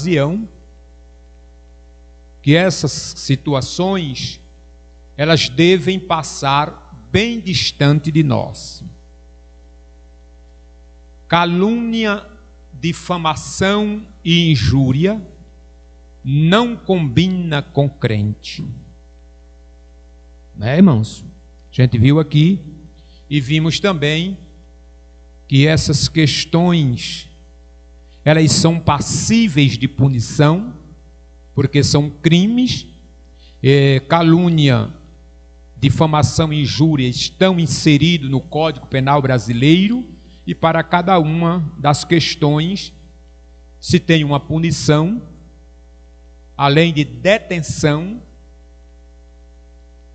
ocasião que essas situações elas devem passar bem distante de nós. Calúnia, difamação e injúria não combina com crente. Né, irmãos? A gente viu aqui e vimos também que essas questões elas são passíveis de punição, porque são crimes. Calúnia, difamação e injúria estão inseridos no Código Penal brasileiro, e para cada uma das questões se tem uma punição, além de detenção,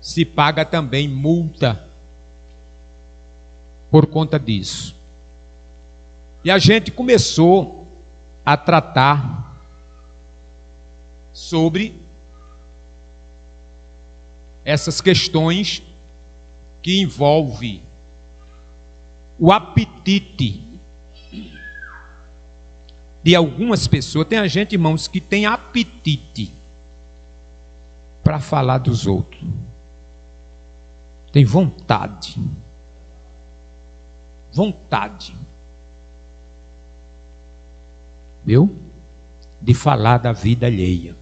se paga também multa por conta disso. E a gente começou a tratar sobre essas questões que envolvem o apetite de algumas pessoas. Tem a gente, irmãos, que tem apetite para falar dos outros. Tem vontade. Viu? De falar da vida alheia.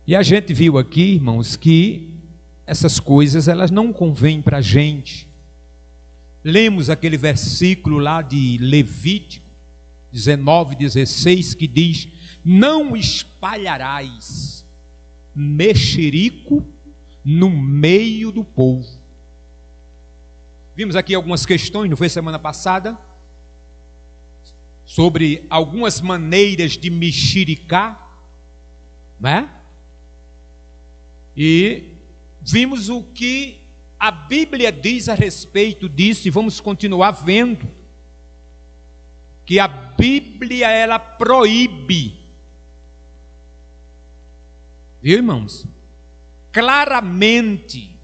E a gente viu aqui, irmãos, que essas coisas elas não convêm para a gente. Lemos aquele versículo lá de Levítico 19:16 que diz: não espalharás mexerico no meio do povo. Vimos aqui algumas questões, não foi semana passada? Sobre algumas maneiras de mexericar, né? E vimos o que a Bíblia diz a respeito disso, e vamos continuar vendo que a Bíblia ela proíbe, viu, irmãos? Claramente,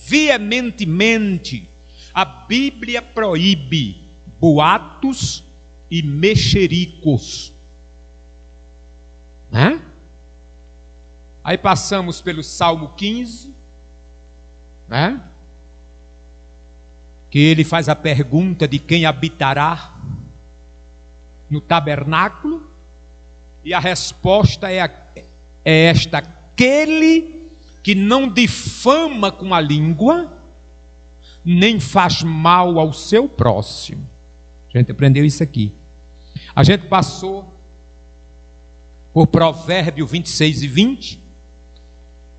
veementemente, a Bíblia proíbe boatos e mexericos, né? Aí passamos pelo Salmo 15, né? Que ele faz a pergunta de quem habitará no tabernáculo, e a resposta é esta: aquele que não difama com a língua, nem faz mal ao seu próximo. A gente aprendeu isso aqui. A gente passou por Provérbio 26:20,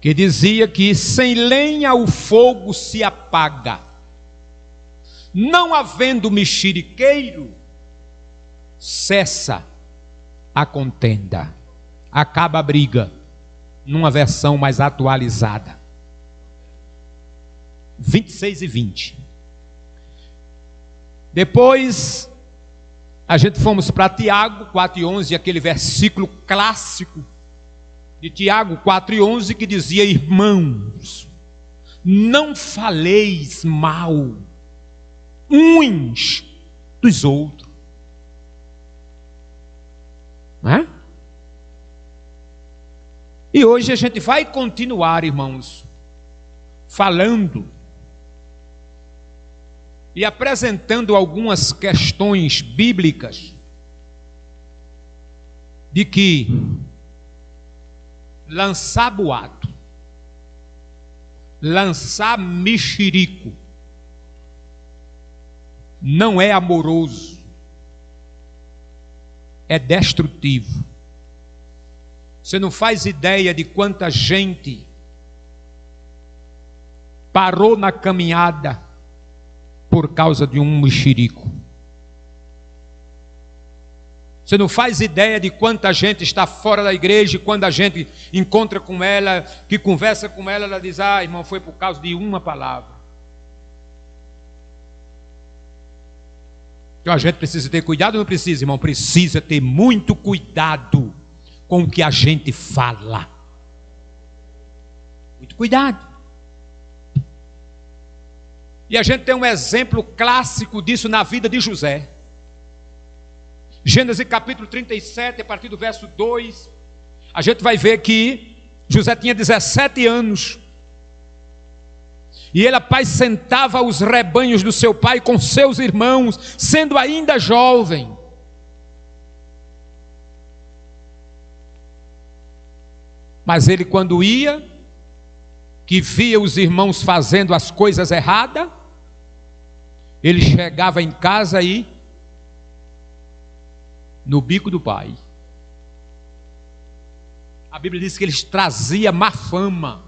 que dizia que sem lenha o fogo se apaga, não havendo mexeriqueiro, cessa a contenda, acaba a briga, numa versão mais atualizada. 26:20. Depois a gente fomos para Tiago 4:11, aquele versículo clássico de Tiago 4:11, que dizia: irmãos, não faleis mal uns dos outros, né? E hoje a gente vai continuar, irmãos, falando e apresentando algumas questões bíblicas de que lançar boato, lançar mexerico, não é amoroso, é destrutivo. Você não faz ideia de quanta gente parou na caminhada por causa de um mexerico. Você não faz ideia de quanta gente está fora da igreja, e quando a gente encontra com ela, que conversa com ela, ela diz: ah, irmão, foi por causa de uma palavra. Então a gente precisa ter cuidado, não precisa, irmão? Precisa ter muito cuidado com o que a gente fala. Muito cuidado. E a gente tem um exemplo clássico disso na vida de José. Gênesis capítulo 37, a partir do verso 2, a gente vai ver que José tinha 17 anos. E ele apacentava os rebanhos do seu pai com seus irmãos, sendo ainda jovem. Mas ele, quando ia, que via os irmãos fazendo as coisas erradas, ele chegava em casa e no bico do pai. A Bíblia diz que ele trazia má fama.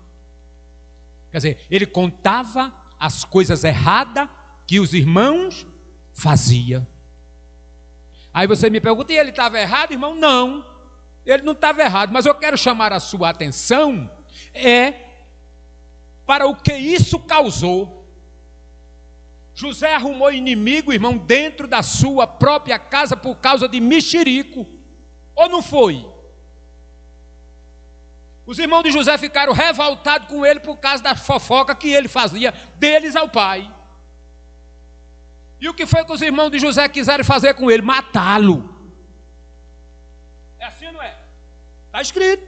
Quer dizer, ele contava as coisas erradas que os irmãos faziam. Aí você me pergunta, e ele estava errado, irmão? Não, ele não estava errado, mas eu quero chamar a sua atenção para o que isso causou. José arrumou inimigo, irmão, dentro da sua própria casa por causa de mexerico, ou não foi? Os irmãos de José ficaram revoltados com ele por causa da fofoca que ele fazia deles ao pai. E o que foi que os irmãos de José quiseram fazer com ele? Matá-lo. É assim ou não é? Está escrito.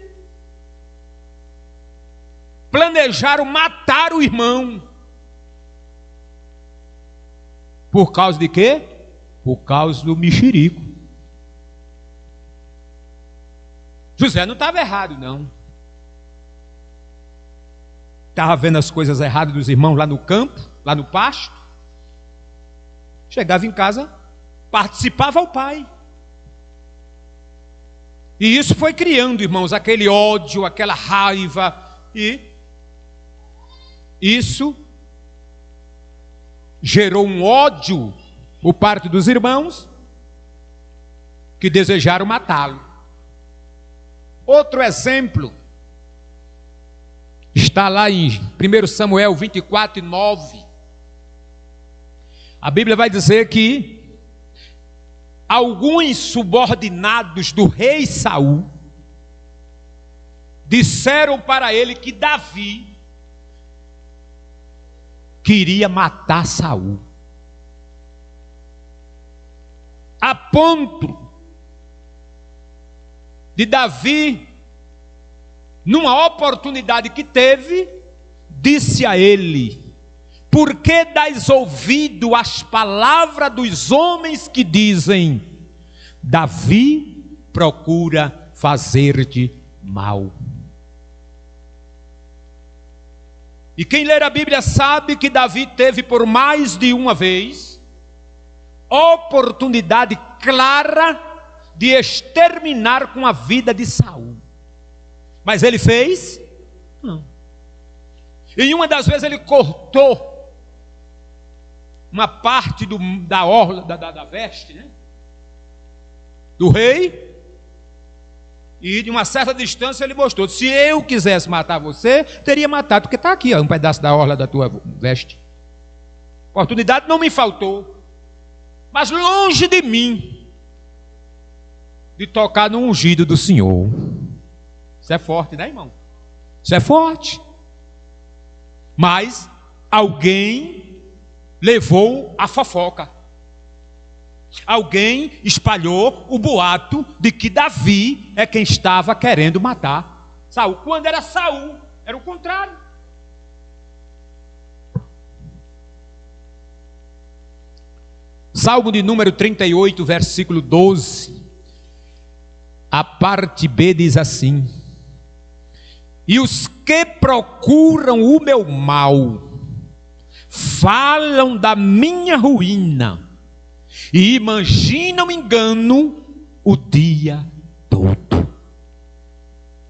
Planejaram matar o irmão. Por causa de quê? Por causa do mexerico. José não estava errado, não. Estava vendo as coisas erradas dos irmãos lá no campo, lá no pasto. Chegava em casa, participava ao pai. E isso foi criando, irmãos, aquele ódio, aquela raiva. E isso gerou um ódio por parte dos irmãos que desejaram matá-lo. Outro exemplo está lá em 1 Samuel 24, 9. A Bíblia vai dizer que alguns subordinados do rei Saul disseram para ele que Davi queria matar Saul, a ponto de Davi, numa oportunidade que teve, disse a ele: por que dás ouvido às palavras dos homens que dizem, Davi procura fazer-te mal? E quem ler a Bíblia sabe que Davi teve por mais de uma vez oportunidade clara de exterminar com a vida de Saul. Mas ele fez? Não. Em uma das vezes ele cortou uma parte da orla, da veste, né, do rei. E de uma certa distância ele mostrou: se eu quisesse matar você, teria matado, porque está aqui, ó, um pedaço da orla da tua veste. Oportunidade não me faltou, mas longe de mim de tocar no ungido do Senhor. Isso é forte, né, irmão? Isso é forte. Mas alguém levou a fofoca. Alguém espalhou o boato de que Davi é quem estava querendo matar Saul, quando era Saul, era o contrário. Salmo de número 38, versículo 12, a parte B diz assim: e os que procuram o meu mal falam da minha ruína e imaginam engano o dia todo.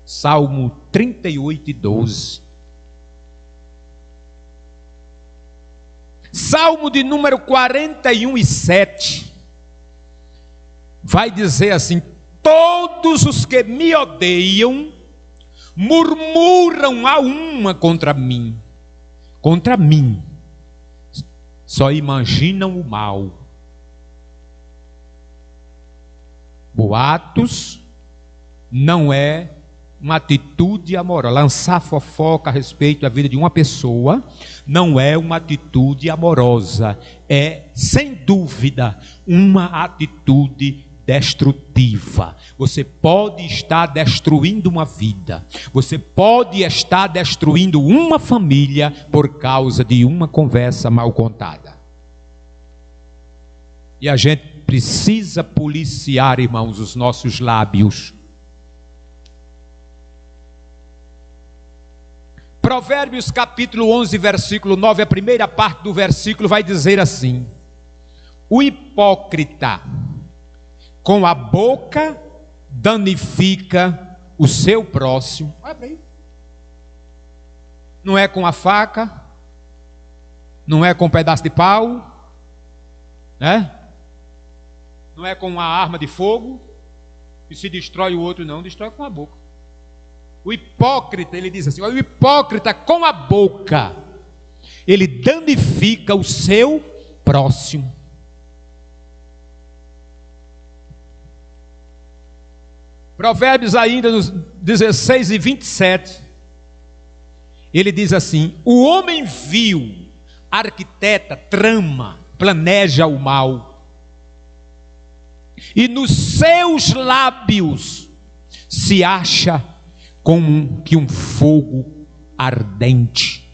Salmo 38, 12. Salmo de número 41, 7 vai dizer assim: todos os que me odeiam murmuram a uma contra mim, só imaginam o mal. Boatos não é uma atitude amorosa. Lançar fofoca a respeito da vida de uma pessoa não é uma atitude amorosa, é sem dúvida uma atitude destrutiva. Você pode estar destruindo uma vida. Você pode estar destruindo uma família por causa de uma conversa mal contada. E a gente precisa policiar, irmãos, os nossos lábios. Provérbios capítulo 11, versículo 9, a primeira parte do versículo vai dizer assim: o hipócrita com a boca danifica o seu próximo. Olha para aí. Não é com a faca, não é com um pedaço de pau, né? Não é com uma arma de fogo que se destrói o outro, não, destrói com a boca. O hipócrita, ele diz assim: o hipócrita com a boca, ele danifica o seu próximo. Provérbios ainda nos 16 e 27, ele diz assim: o homem vil arquiteta, trama, planeja o mal, e nos seus lábios se acha como que um fogo ardente.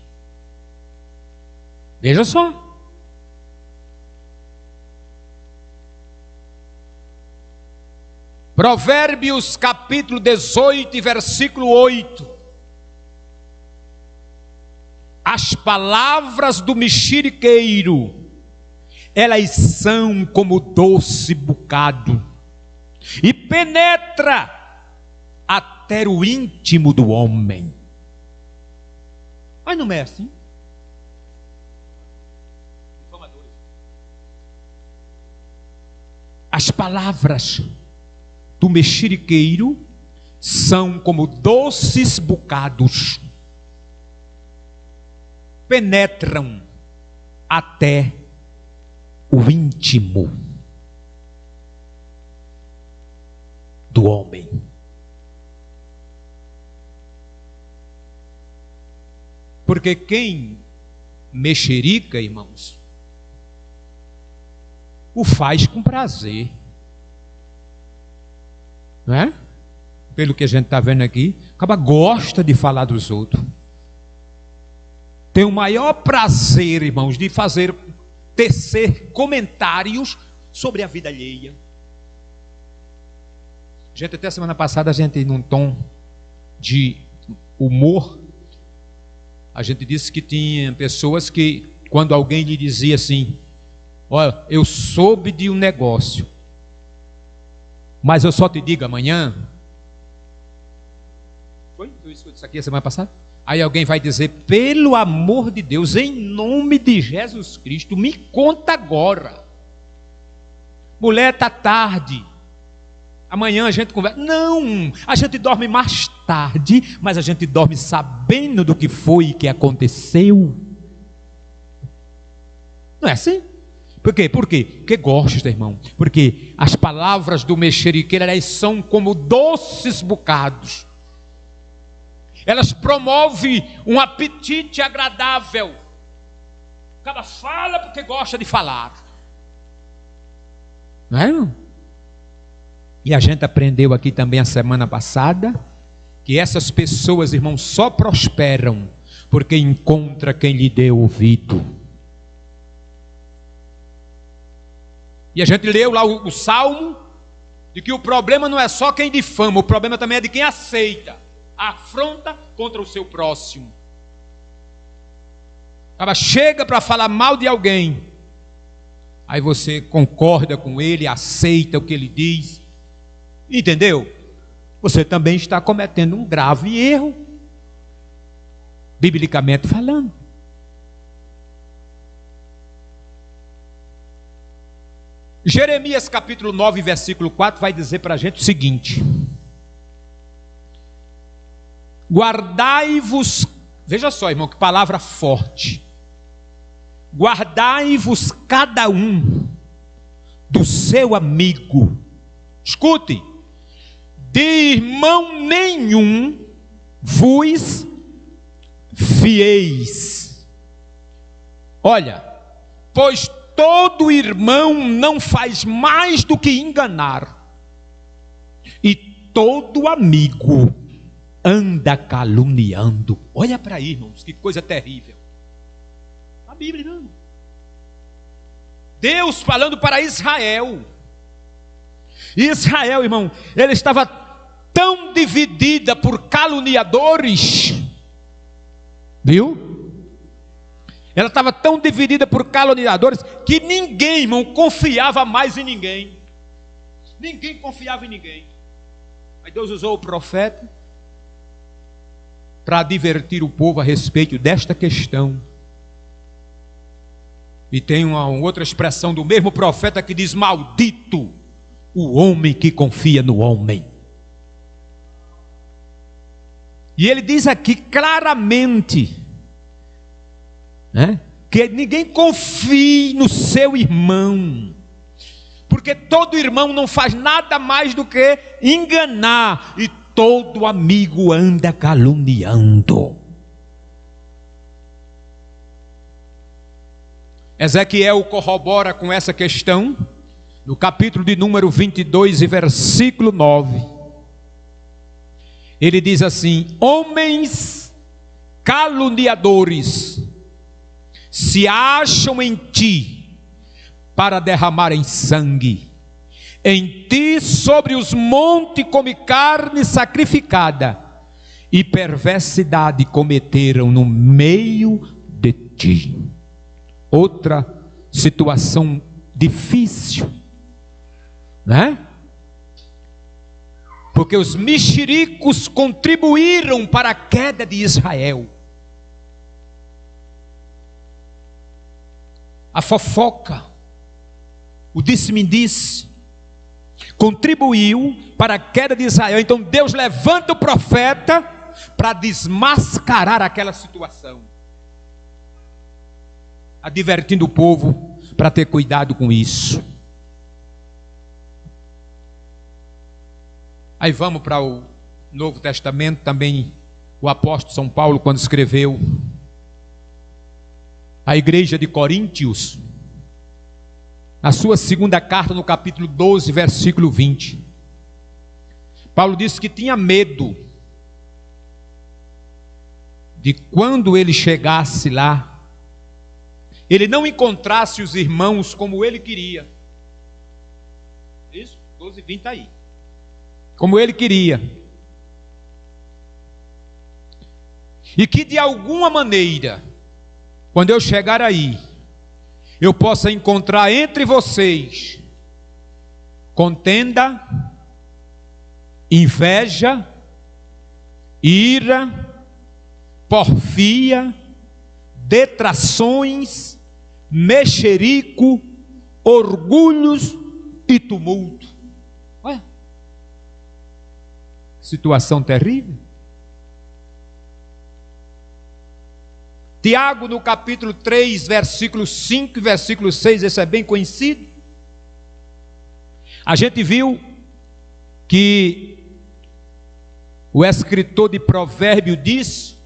Veja só. Provérbios capítulo 18, versículo 8. As palavras do mexeriqueiro, elas são como doce bocado, e penetra até o íntimo do homem. Mas não é assim? As palavras do mexeriqueiro são como doces bocados, penetram até o íntimo do homem. Porque quem mexerica, irmãos, o faz com prazer, não é? Pelo que a gente está vendo aqui, acaba gosta de falar dos outros. Tem o maior prazer, irmãos, de tecer comentários sobre a vida alheia. Gente, até semana passada, a gente, num tom de humor, a gente disse que tinha pessoas que, quando alguém lhe dizia assim: olha, eu soube de um negócio, mas eu só te digo amanhã. Foi isso que eu disse aqui a semana passada? Aí alguém vai dizer: pelo amor de Deus, em nome de Jesus Cristo, me conta agora. Mulher, está tarde, amanhã a gente conversa. Não, a gente dorme mais tarde, mas a gente dorme sabendo do que foi que aconteceu. Não é assim? Por quê? Porque gosta, irmão. Porque as palavras do mexeriqueiro, elas são como doces bocados. Elas promovem um apetite agradável. O cara fala porque gosta de falar. Não é, irmão? E a gente aprendeu aqui também a semana passada que essas pessoas, irmãos, só prosperam porque encontra quem lhe dê ouvido. E a gente leu lá o Salmo, de que o problema não é só quem difama, o problema também é de quem aceita a afronta contra o seu próximo. Ela chega para falar mal de alguém, aí você concorda com ele, aceita o que ele diz, entendeu? Você também está cometendo um grave erro, biblicamente falando. Jeremias capítulo 9, versículo 4 vai dizer para a gente o seguinte: guardai-vos, veja só, irmão, que palavra forte. Guardai-vos cada um do seu amigo. Escute: de irmão nenhum vos fieis. Olha, pois todo irmão não faz mais do que enganar. e todo amigo anda caluniando. Olha para aí, irmãos, que coisa terrível. A Bíblia não. Deus falando para Israel. Israel, irmão, ele estava tão dividida por caluniadores, viu? Ela estava tão dividida por caluniadores que ninguém, irmão, confiava mais em ninguém. Ninguém confiava em ninguém. Aí Deus usou o profeta para advertir o povo a respeito desta questão. E tem uma outra expressão do mesmo profeta que diz: maldito o homem que confia no homem. E ele diz aqui claramente, né, que ninguém confie no seu irmão, porque todo irmão não faz nada mais do que enganar, e todo amigo anda caluniando. Ezequiel corrobora com essa questão no capítulo de número 22 e versículo 9. Ele diz assim: homens caluniadores se acham em ti para derramarem sangue. Em ti sobre os montes come carne sacrificada, e perversidade cometeram no meio de ti. Outra situação difícil, né? Porque os mexericos contribuíram para a queda de Israel. A fofoca, o disse-me-disse, contribuiu para a queda de Israel. Então Deus levanta o profeta para desmascarar aquela situação, advertindo o povo para ter cuidado com isso. Aí vamos para o Novo Testamento, também o apóstolo São Paulo, quando escreveu à igreja de Coríntios, na sua segunda carta, no capítulo 12, versículo 20, Paulo disse que tinha medo de quando ele chegasse lá, ele não encontrasse os irmãos como ele queria. Isso, 12, 20 está aí. Como ele queria. E que de alguma maneira, quando eu chegar aí, eu possa encontrar entre vocês contenda, inveja, ira, porfia, detrações, mexerico, orgulhos e tumulto. Olha, situação terrível. Tiago, no capítulo 3, versículo 5 e versículo 6, esse é bem conhecido. A gente viu que o escritor de Provérbio diz,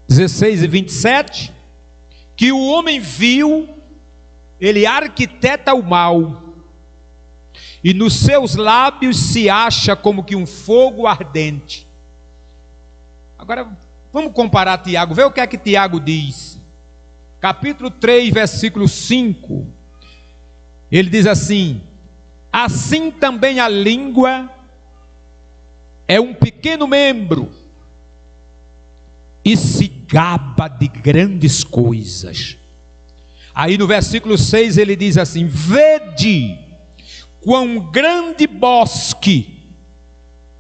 16 e 27, que o homem vil, ele arquiteta o mal, e nos seus lábios se acha como que um fogo ardente. Agora, vamos comparar Tiago, vê o que é que Tiago diz. Capítulo 3, versículo 5. Ele diz assim: assim também a língua é um pequeno membro, e se gaba de grandes coisas. Aí no versículo 6 ele diz assim: vede quão grande bosque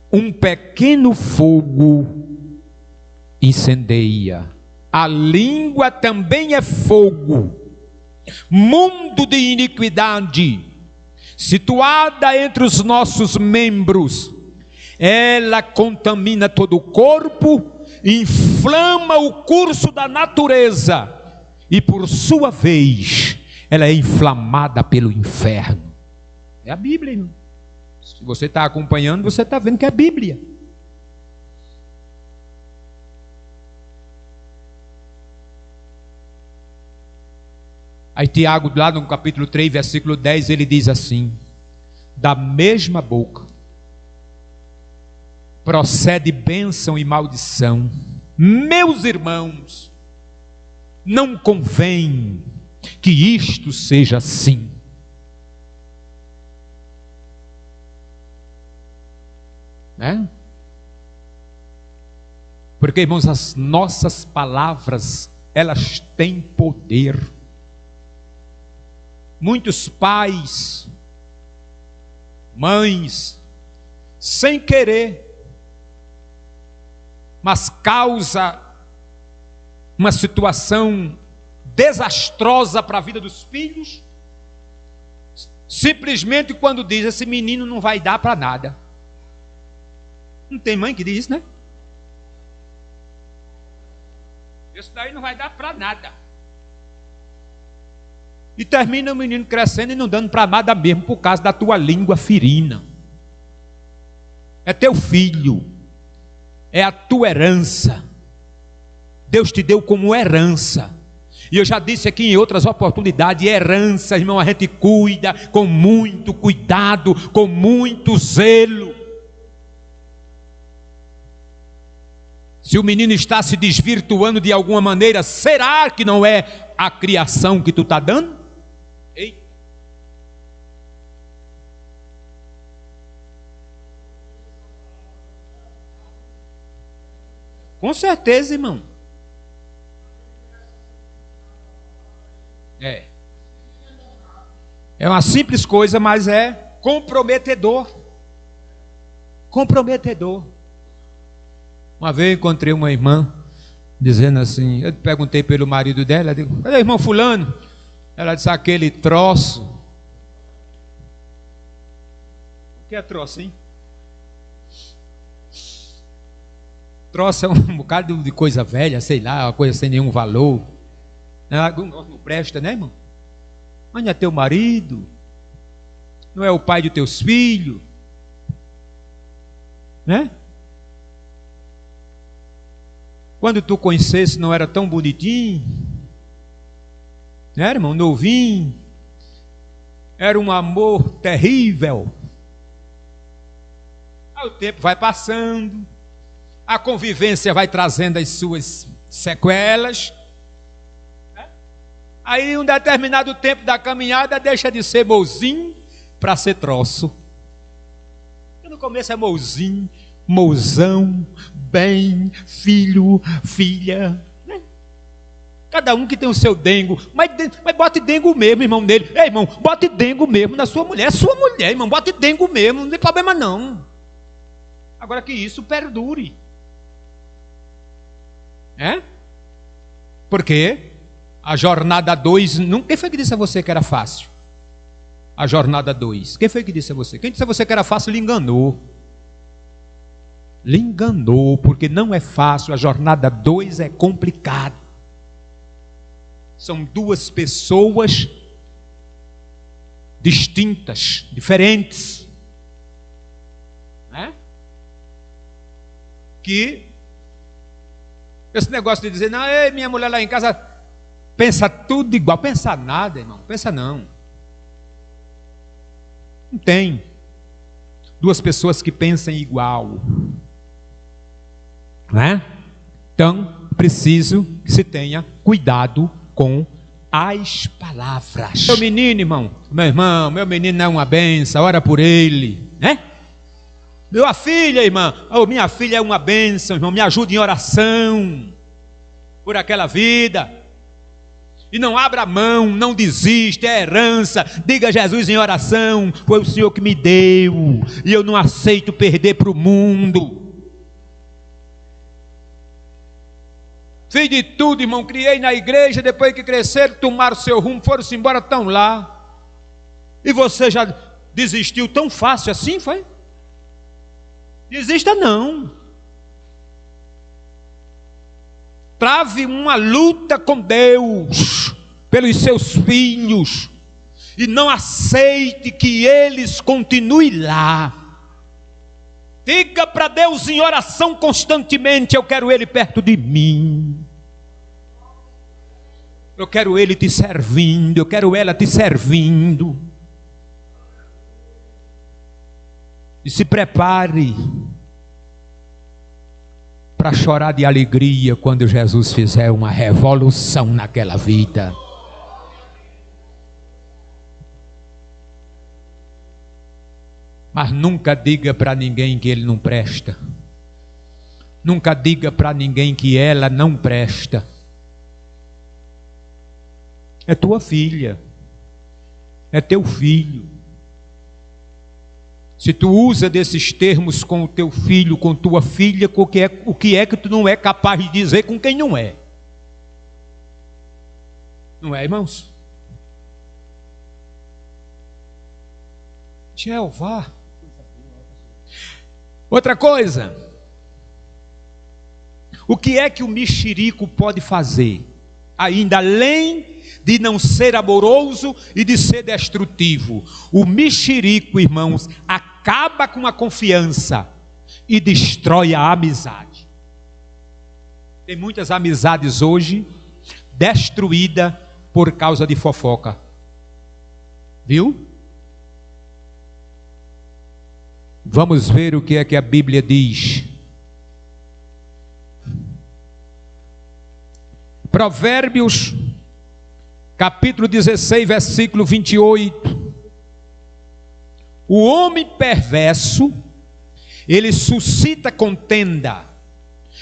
um pequeno fogo incendeia. A língua também é fogo, mundo de iniquidade, situada entre os nossos membros. Ela contamina todo o corpo, inflama o curso da natureza, e por sua vez ela é inflamada pelo inferno. É a Bíblia, irmão. Se você está acompanhando, você está vendo que é a Bíblia. Aí Tiago, lá no capítulo 3, versículo 10, ele diz assim: da mesma boca procede bênção e maldição. Meus irmãos, não convém que isto seja assim. Né? Porque, irmãos, as nossas palavras, elas têm poder. Muitos pais, mães, sem querer, mas causa uma situação desastrosa para a vida dos filhos, simplesmente quando diz: esse menino não vai dar para nada. Não tem mãe que diz isso, né? Isso daí não vai dar para nada. E termina o menino crescendo e não dando para nada mesmo, por causa da tua língua ferina. É teu filho, é a tua herança. Deus te deu como herança. E eu já disse aqui em outras oportunidades: herança, irmão, a gente cuida com muito cuidado, com muito zelo. Se o menino está se desvirtuando de alguma maneira, será que não é a criação que tu está dando? Ei. Com certeza, irmão. É uma simples coisa, mas é comprometedor. Comprometedor. Uma vez eu encontrei uma irmã dizendo assim, eu perguntei pelo marido dela, eu digo: cadê o irmão fulano? Ela disse: aquele troço. O que é troço, hein? Troço é um bocado de coisa velha, sei lá, uma coisa sem nenhum valor. Não presta, né, irmão? Mas não é teu marido, não é o pai dos teus filhos, né? Quando tu conhecesse não era tão bonitinho, né, irmão? Novinho, era um amor terrível. Aí o tempo vai passando, a convivência vai trazendo as suas sequelas, né? Aí um determinado tempo da caminhada deixa de ser mozinho para ser troço. No começo é mozinho, mozão, bem, filho, filha, né? Cada um que tem o seu dengo, mas bote dengo mesmo, irmão, nele. Ei, irmão, bote dengo mesmo na sua mulher. É sua mulher, irmão, bote dengo mesmo, não tem problema não. Agora que isso perdure. Porque a jornada 2, quem foi que disse a você que era fácil? A jornada 2, quem foi que disse a você? Quem disse a você que era fácil lhe enganou. Lhe enganou, porque não é fácil. A jornada 2 é complicado. São duas pessoas distintas, diferentes, né? Que esse negócio de dizer: não, ei, minha mulher lá em casa pensa tudo igual. Pensa nada, irmão, pensa não. Não tem duas pessoas que pensem igual, né? Então, preciso que se tenha cuidado com as palavras. Meu menino, irmão, meu irmão, meu menino é uma benção, ora por ele, né? Minha filha, irmã, minha filha é uma benção, irmão, me ajude em oração por aquela vida. E não abra mão, não desista, é herança. Diga a Jesus em oração: foi o Senhor que me deu, e eu não aceito perder para o mundo. Fiz de tudo, irmão, criei na igreja, depois que cresceram, tomaram seu rumo, foram-se embora, estão lá. E você já desistiu tão fácil assim, foi? Desista não. Trave uma luta com Deus pelos seus filhos e não aceite que eles continuem lá. Diga para Deus em oração constantemente: eu quero Ele perto de mim, eu quero Ele te servindo, eu quero ela te servindo. E se prepare para chorar de alegria quando Jesus fizer uma revolução naquela vida. Mas nunca diga para ninguém que ele não presta. Nunca diga para ninguém que ela não presta. É tua filha. É teu filho. Se tu usa desses termos com o teu filho, com tua filha, o que é que tu não é capaz de dizer com quem não é? Não é, irmãos? Jeová. Outra coisa. O que é que o mexerico pode fazer? Ainda além de não ser amoroso e de ser destrutivo. O mexerico, irmãos, acaba com a confiança e destrói a amizade. Tem muitas amizades hoje destruídas por causa de fofoca. Viu? Vamos ver o que é que a Bíblia diz. Provérbios, capítulo 16, versículo 28. O homem perverso, ele suscita contenda,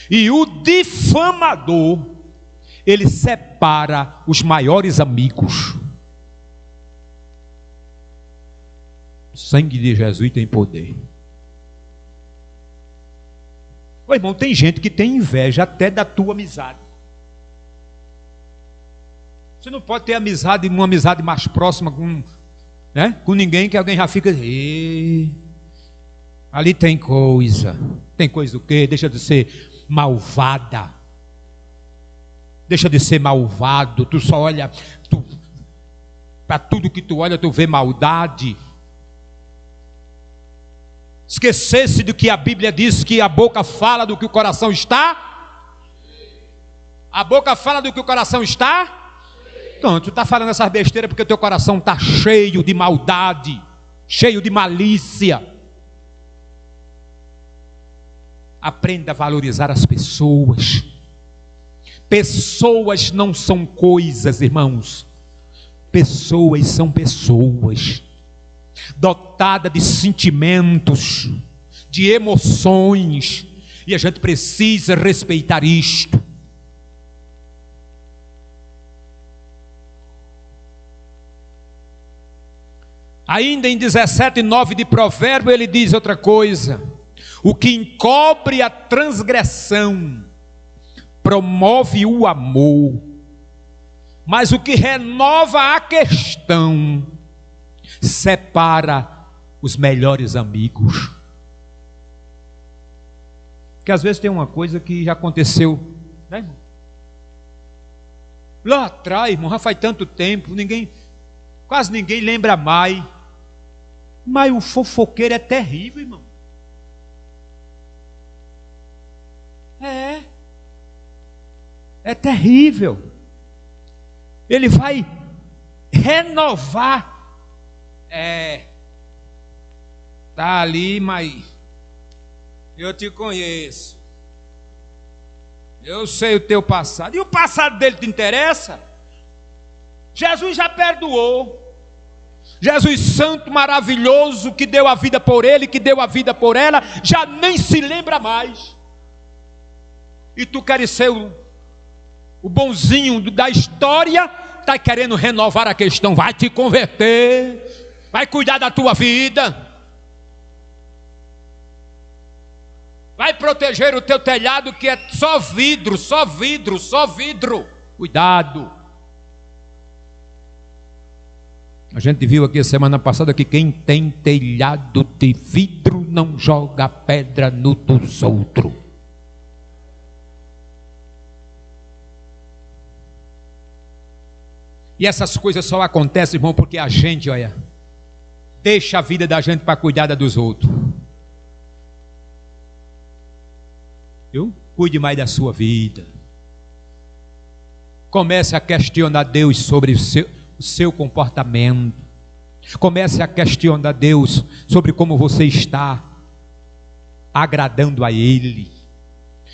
e o difamador, ele separa os maiores amigos. O sangue de Jesus tem poder. Ô irmão, tem gente que tem inveja até da tua amizade. Você não pode ter amizade, uma amizade mais próxima com ninguém que alguém já fica. Ali tem coisa. Tem coisa o quê? Deixa de ser malvada. Deixa de ser malvado. Tu só olha. Para tudo que tu olha, tu vê maldade. Esquecesse do que a Bíblia diz, que a boca fala do que o coração está? A boca fala do que o coração está? Então, tu está falando essas besteiras porque o teu coração está cheio de maldade, cheio de malícia. Aprenda a valorizar as pessoas. Pessoas não são coisas, irmãos. Pessoas são pessoas, dotadas de sentimentos, de emoções, e a gente precisa respeitar isto. Ainda em 17:9 de Provérbio, ele diz outra coisa: o que encobre a transgressão promove o amor, mas o que renova a questão separa os melhores amigos. Porque às vezes tem uma coisa que já aconteceu, né, irmão? Lá atrás, irmão, já faz tanto tempo, quase ninguém lembra mais. Mas o fofoqueiro é terrível, irmão. É terrível. Ele vai renovar. Tá ali, mas eu te conheço. Eu sei o teu passado. E o passado dele te interessa? Jesus já perdoou. Jesus santo, maravilhoso, que deu a vida por ele, que deu a vida por ela, já nem se lembra mais. E tu queres ser o bonzinho da história, está querendo renovar a questão. Vai te converter, vai cuidar da tua vida, vai proteger o teu telhado, que é só vidro, só vidro, só vidro. Cuidado. A gente viu aqui a semana passada que quem tem telhado de vidro não joga pedra no dos outros. E essas coisas só acontecem, irmão, porque a gente, olha, deixa a vida da gente para cuidar da dos outros. Viu? Cuide mais da sua vida. Comece a questionar Deus sobre o seu comportamento. Comece a questionar Deus sobre como você está. agradando a Ele.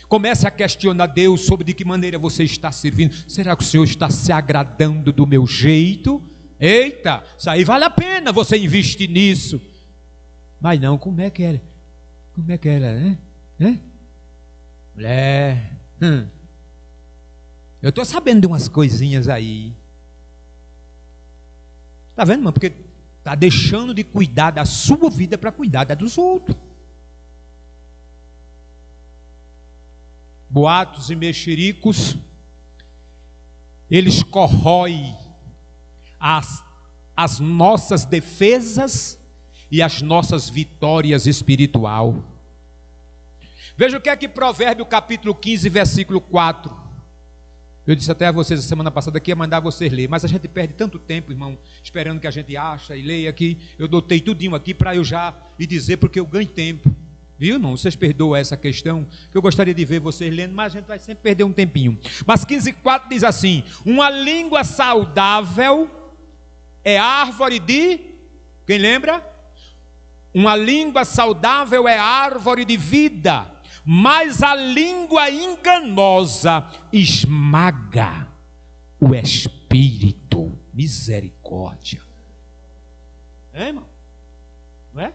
Comece a questionar Deus sobre de que maneira você está servindo. Será que o Senhor está se agradando do meu jeito? Eita, isso aí vale a pena você investir nisso. Mas não, como é que era? Como é que era, né? Mulher, eu estou sabendo de umas coisinhas aí. Está vendo, mano? Porque está deixando de cuidar da sua vida para cuidar da dos outros. Boatos e mexericos, eles corroem as nossas defesas e as nossas vitórias espiritual. Veja o que é que Provérbio capítulo 15, versículo 4. Eu disse até a vocês a semana passada que ia mandar vocês ler, mas a gente perde tanto tempo, irmão, esperando que a gente acha e leia aqui. Eu dotei tudinho aqui para eu já lhe dizer, porque eu ganho tempo. Viu, irmão? Vocês perdoam essa questão, que eu gostaria de ver vocês lendo, mas a gente vai sempre perder um tempinho. Mas 15,4 diz assim: uma língua saudável é árvore de... Quem lembra? Uma língua saudável é árvore de vida, mas a língua enganosa esmaga o espírito. Misericórdia. É, irmão? Não é?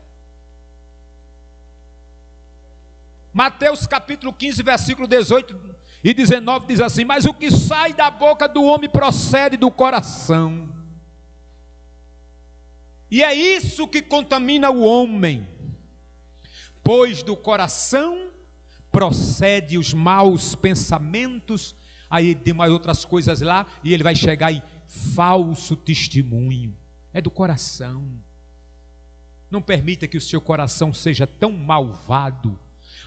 Mateus capítulo 15, versículo 18 e 19 diz assim: mas o que sai da boca do homem procede do coração, e é isso que contamina o homem, pois do coração procede os maus pensamentos, aí tem mais outras coisas lá, e ele vai chegar em falso testemunho. É do coração. Não permita que o seu coração seja tão malvado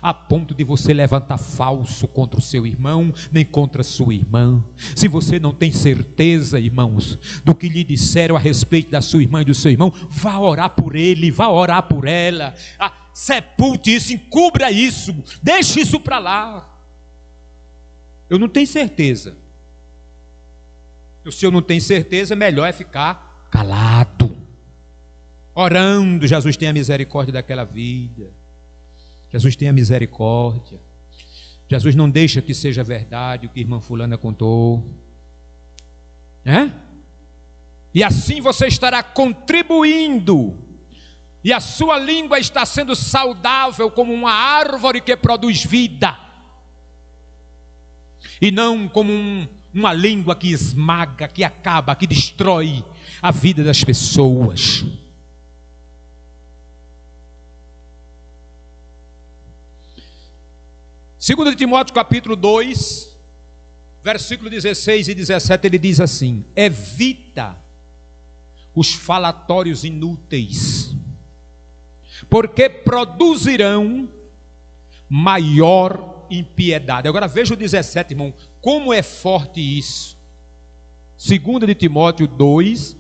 a ponto de você levantar falso contra o seu irmão, nem contra a sua irmã. Se você não tem certeza, irmãos, do que lhe disseram a respeito da sua irmã e do seu irmão, vá orar por ele, vá orar por ela, sepulte isso, encubra isso, deixe isso para lá. Eu não tenho certeza. Se o senhor não tem certeza, melhor é ficar calado, orando. Jesus tenha misericórdia daquela vida. Jesus tenha misericórdia. Jesus não deixa que seja verdade o que a irmã fulana contou. E assim você estará contribuindo, e a sua língua está sendo saudável como uma árvore que produz vida, e não como uma língua que esmaga, que acaba, que destrói a vida das pessoas. Segundo de Timóteo capítulo 2, versículo 16 e 17, ele diz assim: evita os falatórios inúteis, porque produzirão maior impiedade. Agora veja o 17, irmão, como é forte isso. Segundo de Timóteo 2,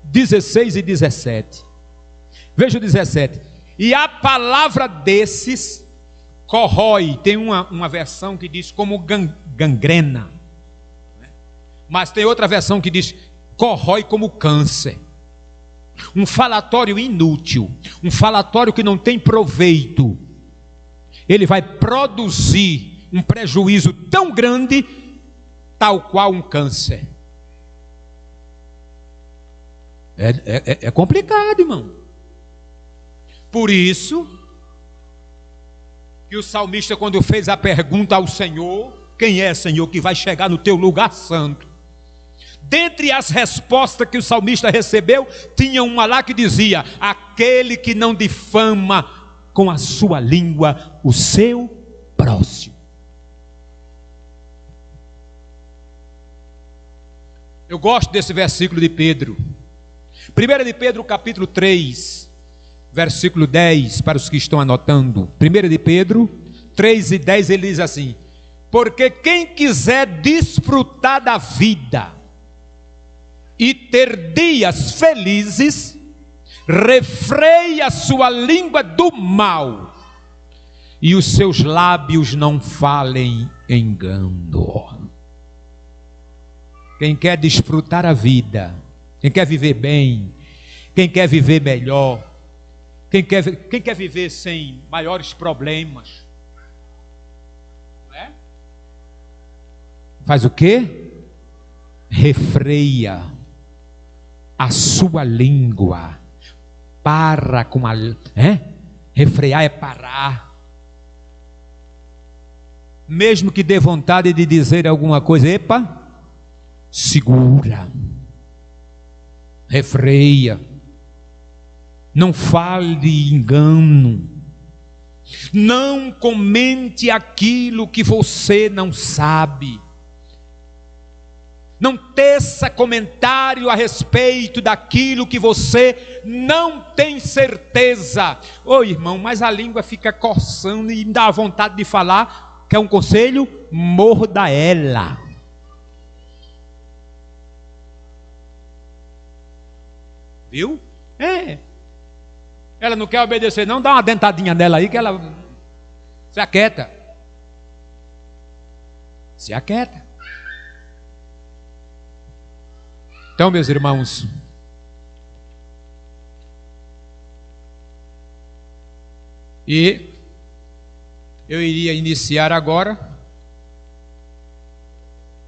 16 e 17. Veja o 17. E a palavra desses corrói. Tem uma versão que diz como gangrena, mas tem outra versão que diz corrói como câncer. Um falatório inútil, um falatório que não tem proveito, ele vai produzir um prejuízo tão grande, tal qual um câncer. É complicado, irmão. Por isso que o salmista, quando fez a pergunta ao Senhor: quem é, Senhor, que vai chegar no teu lugar santo? Dentre as respostas que o salmista recebeu, tinha uma lá que dizia: aquele que não difama com a sua língua o seu próximo. Eu gosto desse versículo de Pedro. 1 de Pedro capítulo 3, versículo 10, para os que estão anotando. 1 de Pedro 3 e 10, ele diz assim: porque quem quiser desfrutar da vida e ter dias felizes, refreie a sua língua do mal, e os seus lábios não falem engano. Quem quer desfrutar a vida, quem quer viver bem, quem quer viver melhor, Quem quer viver sem maiores problemas? Não é? Faz o quê? Refreia a sua língua. Para com a... Refrear é parar. Mesmo que dê vontade de dizer alguma coisa, epa, segura. Refreia. Não fale de engano. Não comente aquilo que você não sabe. Não teça comentário a respeito daquilo que você não tem certeza. Ô irmão, mas a língua fica coçando e dá vontade de falar. Quer um conselho? Morda ela. Viu? Ela não quer obedecer não, dá uma dentadinha nela aí que ela se aquieta. Se aquieta. Então, meus irmãos, e eu iria iniciar agora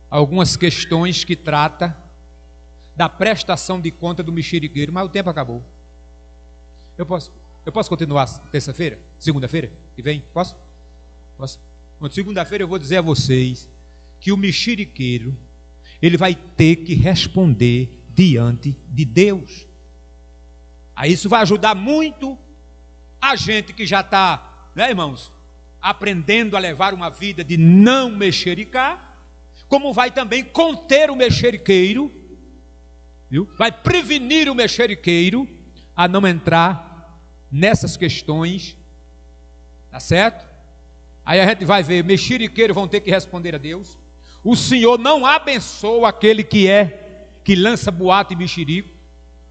algumas questões que trata da prestação de conta do mexeriqueiro, mas o tempo acabou. Eu posso continuar terça-feira? Segunda-feira que vem? Posso? Segunda-feira eu vou dizer a vocês que o mexeriqueiro, ele vai ter que responder diante de Deus. Aí isso vai ajudar muito a gente que já está, né, irmãos, aprendendo a levar uma vida de não mexericar, como vai também conter o mexeriqueiro, viu? Vai prevenir o mexeriqueiro a não entrar nessas questões, tá certo? Aí a gente vai ver, mexeriqueiros vão ter que responder a Deus. O Senhor não abençoa aquele que lança boato e mexerico.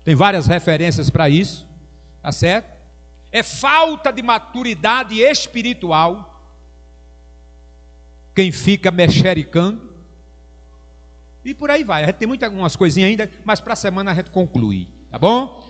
Tem várias referências para isso, tá certo? É falta de maturidade espiritual quem fica mexericando. E por aí vai. A gente tem algumas coisinhas ainda, mas para a semana a gente conclui, tá bom?